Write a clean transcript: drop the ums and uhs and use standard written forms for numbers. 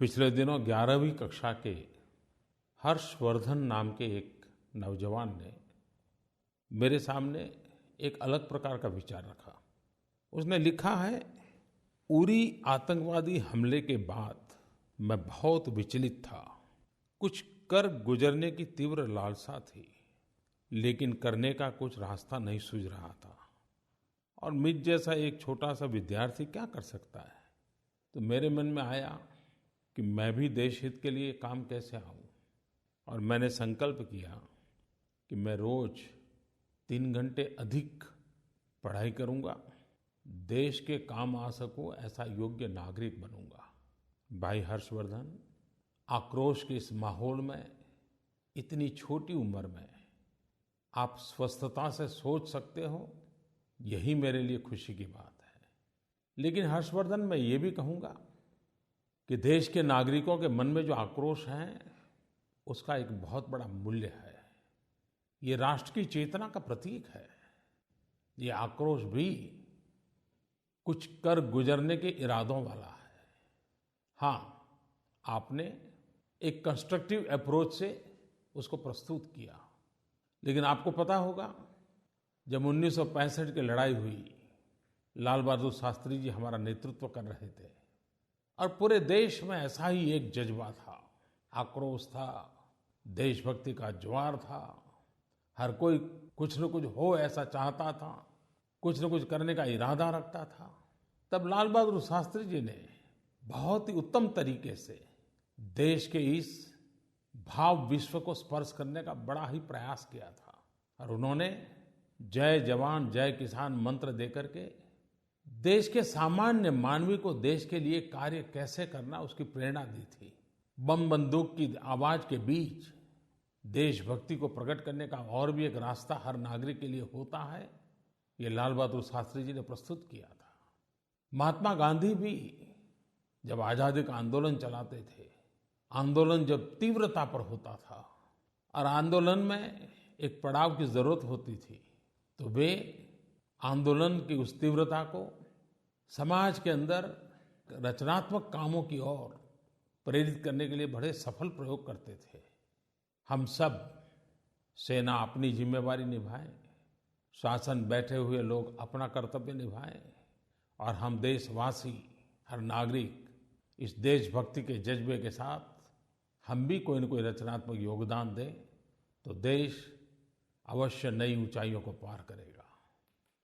पिछले दिनों 11वीं कक्षा के हर्षवर्धन नाम के एक नौजवान ने मेरे सामने एक अलग प्रकार का विचार रखा। उसने लिखा है, उरी आतंकवादी हमले के बाद मैं बहुत विचलित था। कुछ कर गुजरने की तीव्र लालसा थी, लेकिन करने का कुछ रास्ता नहीं सूझ रहा था। और मुझ जैसा एक छोटा सा विद्यार्थी क्या कर सकता है? तो मेरे मन में आया कि मैं भी देश हित के लिए काम कैसे आऊं। और मैंने संकल्प किया कि मैं रोज 3 घंटे अधिक पढ़ाई करूंगा, देश के काम आ सकूं ऐसा योग्य नागरिक बनूंगा। भाई हर्षवर्धन, आक्रोश के इस माहौल में इतनी छोटी उम्र में आप स्वस्थता से सोच सकते हो, यही मेरे लिए खुशी की बात है। लेकिन हर्षवर्धन, मैं ये भी कहूंगा कि देश के नागरिकों के मन में जो आक्रोश है, उसका एक बहुत बड़ा मूल्य है। ये राष्ट्र की चेतना का प्रतीक है। ये आक्रोश भी कुछ कर गुजरने के इरादों वाला है। हाँ, आपने एक कंस्ट्रक्टिव अप्रोच से उसको प्रस्तुत किया। लेकिन आपको पता होगा, जब 1965 की लड़ाई हुई, लाल बहादुर शास्त्री जी हमारा नेतृत्व कर रहे थे और पूरे देश में ऐसा ही एक जज्बा था, आक्रोश था, देशभक्ति का ज्वार था। हर कोई कुछ न कुछ हो ऐसा चाहता था, कुछ न कुछ करने का इरादा रखता था। तब लाल बहादुर शास्त्री जी ने बहुत ही उत्तम तरीके से देश के इस भाव विश्व को स्पर्श करने का बड़ा ही प्रयास किया था। और उन्होंने जय जवान जय किसान मंत्र देकर के देश के सामान्य मानवी को देश के लिए कार्य कैसे करना, उसकी प्रेरणा दी थी। बम बंदूक की आवाज के बीच देशभक्ति को प्रकट करने का और भी एक रास्ता हर नागरिक के लिए होता है, ये लाल बहादुर शास्त्री जी ने प्रस्तुत किया था। महात्मा गांधी भी जब आजादी का आंदोलन चलाते थे, आंदोलन जब तीव्रता पर होता था और आंदोलन में एक पड़ाव की जरूरत होती थी, तो वे आंदोलन की उस तीव्रता को समाज के अंदर रचनात्मक कामों की ओर प्रेरित करने के लिए बड़े सफल प्रयोग करते थे। हम सब, सेना अपनी जिम्मेवारी निभाए, शासन बैठे हुए लोग अपना कर्तव्य निभाएं, और हम देशवासी, हर नागरिक इस देशभक्ति के जज्बे के साथ हम भी कोई न कोई रचनात्मक योगदान दें, तो देश अवश्य नई ऊंचाइयों को पार करेगा।